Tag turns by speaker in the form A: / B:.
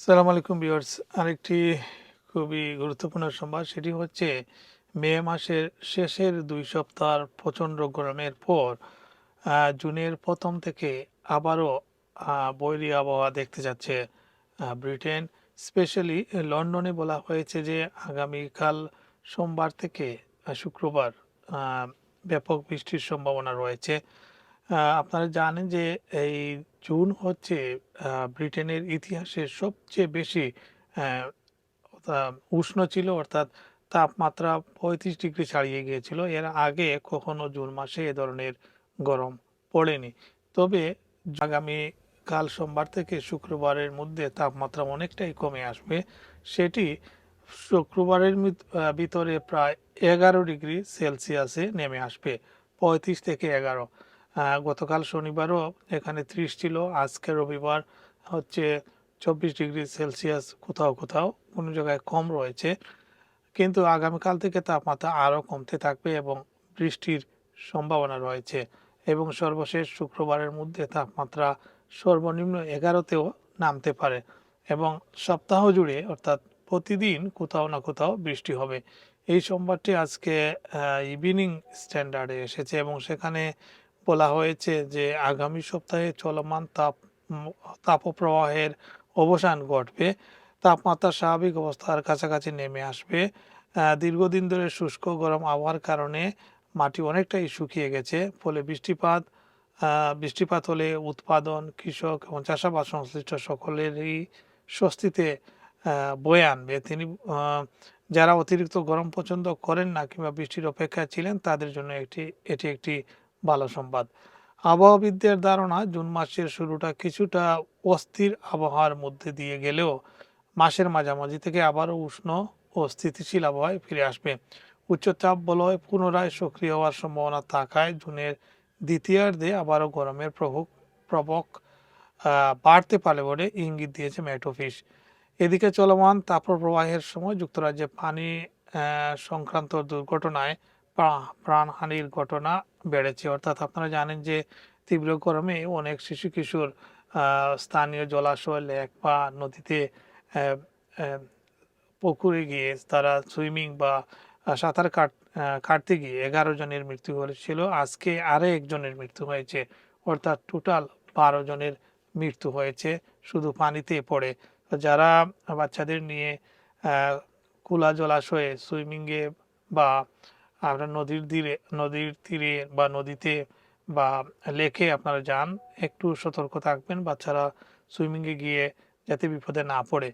A: সালাম আলাইকুম ভিউয়ার্স। আরেকটি খুবই গুরুত্বপূর্ণ সংবাদ, সেটি হচ্ছে মে মাসের শেষের ২ সপ্তাহ প্রচণ্ড গরমের পর জুনের প্রথম থেকে আবারও বৈরী আবহাওয়া দেখতে যাচ্ছে ব্রিটেন। স্পেশালি লন্ডনে বলা হয়েছে যে আগামীকাল সোমবার থেকে শুক্রবার আহ, ব্যাপক বৃষ্টির সম্ভাবনা রয়েছে। আপনারা জানেন যে এই জুন হচ্ছে ব্রিটেনের ইতিহাসে সবচেয়ে বেশি আহ, উষ্ণ ছিল, অর্থাৎ তাপমাত্রা ৩৫ ডিগ্রি ছাড়িয়ে গিয়েছিল। এর আগে কখনো জুন মাসে এ ধরনের গরম পড়েনি। তবে আগামী কাল সোমবার থেকে শুক্রবারের মধ্যে তাপমাত্রা অনেকটাই কমে আসবে। সেটি শুক্রবারের ভিতরে প্রায় 11 ডিগ্রি সেলসিয়াসে নেমে আসবে, 35 থেকে 11। গতকাল শনিবারও এখানে 30 ছিল, আজকে রবিবার হচ্ছে 24 ডিগ্রি সেলসিয়াস, কোথাও কোথাও কোনো জায়গায় কম রয়েছে। কিন্তু আগামীকাল থেকে তাপমাত্রা আরও কমতে থাকবে এবং বৃষ্টির সম্ভাবনা রয়েছে। এবং সর্বশেষ শুক্রবারের মধ্যে তাপমাত্রা সর্বনিম্ন 11তেও নামতে পারে এবং সপ্তাহ জুড়ে অর্থাৎ প্রতিদিন কোথাও না কোথাও বৃষ্টি হবে। এই সোমবারটি আজকে ইভিনিং স্ট্যান্ডার্ডে এসেছে এবং সেখানে বলা হয়েছে যে আগামী সপ্তাহে চলমান তাপপ্রবাহের অবসান ঘটবে, তাপমাত্রা স্বাভাবিক অবস্থার কাছাকাছি নেমে আসবে। দীর্ঘদিন ধরে শুষ্ক গরম আবহাওয়ার কারণে মাটি অনেকটাই শুকিয়ে গেছে, ফলে বৃষ্টিপাত হলে উৎপাদন, কৃষক এবং চাষাবাদ সংশ্লিষ্ট সকলেরই স্বস্তিতে বয়ে আনবে। তিনি যারা অতিরিক্ত গরম পছন্দ করেন না কিংবা বৃষ্টির অপেক্ষায় ছিলেন তাদের জন্য এটি একটি ভালো সংবাদ। আবহাওয়াবিদদের ধারণা, জুন মাসের শুরুটা কিছুটা অস্থির আবহাওয়ার মধ্যে দিয়ে গেলেও মাসের মাঝামাঝি থেকে আবারও উষ্ণ ও স্থিতিশীল আবহাওয়ায় ফিরে আসবে। উচ্চচাপ বলয় পুনরায় সক্রিয় হওয়ার সম্ভাবনা থাকায় জুনের দ্বিতীয়ার্ধে আবারও গরমের প্রবক বাড়তে পারে বলে ইঙ্গিত দিয়েছে ম্যাট অফিস। এদিকে চলমান তাপপ্রবাহের সময় যুক্তরাজ্যে পানি সংক্রান্ত দুর্ঘটনায় প্রাণহানির ঘটনা বেড়েছে। অর্থাৎ আপনারা জানেন যে তীব্র গরমে অনেক শিশু কিশোর স্থানীয় জলাশয়, লেক বা নদীতে আহ, আহ, পুকুরে গিয়ে তারা সুইমিং বা সাঁতার কাটতে গিয়ে 11 জনের মৃত্যু হয়েছিল। আজকে আরও একজনের মৃত্যু হয়েছে, অর্থাৎ টোটাল 12 জনের মৃত্যু হয়েছে শুধু পানিতে পড়ে। যারা বাচ্চাদের নিয়ে খোলা জলাশয়ে সুইমিংয়ে বা আপনার নদীর তীরে বা নদীতে বা লেকে আপনারা যান, একটু সতর্ক থাকবেন বাচ্চারা সুইমিংয়ে গিয়ে যাতে বিপদে না পড়ে।